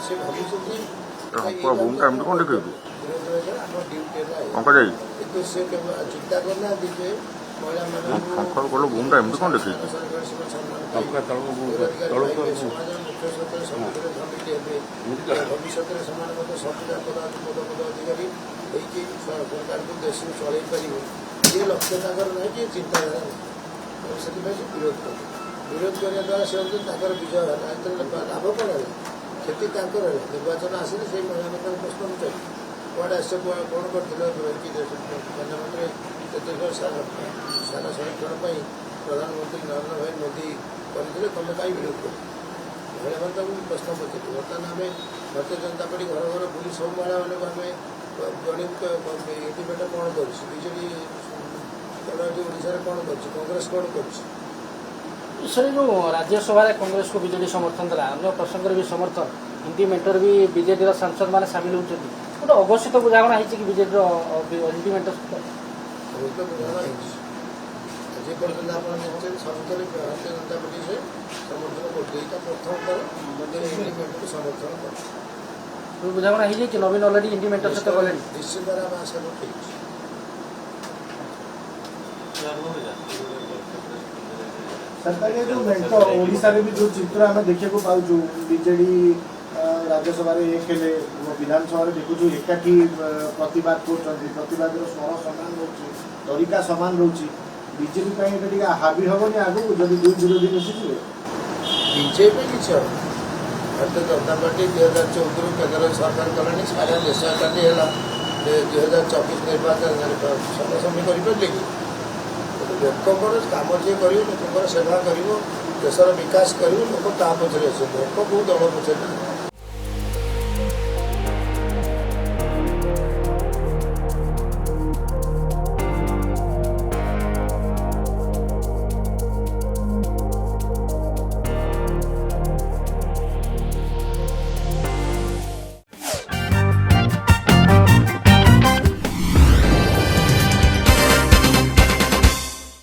से भावी भूमिका एमती कौन देखिए पंकज किंतु से चिंता करना जे महिला पंकज कल भूमिका एमती कौन देखिए भविष्य में सरकार पद अधिकारी सरकार को देश में चल पार ये लक्ष्य ना कि चिंताधारा से विरोध कर विरोध करने द्वारा से विजय है लाभ कौन है क्षति निर्वाचन आसिले से महिला प्रश्न पचार कौन आस कौन कर प्रधानमंत्री सारा संरक्षण प्रधानमंत्री नरेंद्र भाई मोदी करते तुम कहीं विरोध कर महिला मैंने प्रश्न पचार बर्तमान आम भारतीय जनता पार्टी घर घर बुली सब महिला मानक आम जन इंडिपेंडेंट कौन करजेडी ओडार कौन कर कांग्रेस कौन कर सर जो राज्यसभा कांग्रेस को बीजेडी समर्थन देला अन्य प्रसंग भी समर्थन हिंदी मेंटर भी बीजेडी सांसद मैंने सामिल होती गोटे अघोषित बुझाणा है कि बीजेडी हिंदी मेंटर जेपर्यंत आप सबुत भारतीय जनता पार्टी से समर्थन करते प्रथम समर्थन कर बुझाणा है कि नवीन अलरेडी हिंदी मेंटर सहित गले निश्चित भाव आम आशा ठीक सरकार जो मेंटर ओडिशा रे भी जो चित्र आम देखा पाचु बीजेडी राज्यसभा एक विधानसभा देखु एकाठी प्रतिवाद कर स्वर सामान रोचे तरीका सामान रोचे बीजेपी हावी हेनी आगु जब दुई विरोधी मिशिजे बीजेपी किसी भारतीय जनता पार्टी 2014 केंद्र सरकार कलानी सारा देश एकाठी है 2024 निर्वाचन समसामयिक करें कि लोक काम जी कर लोक सेवा कर देशर विकास कर लोक ता पचर लोक बहुत दल पचर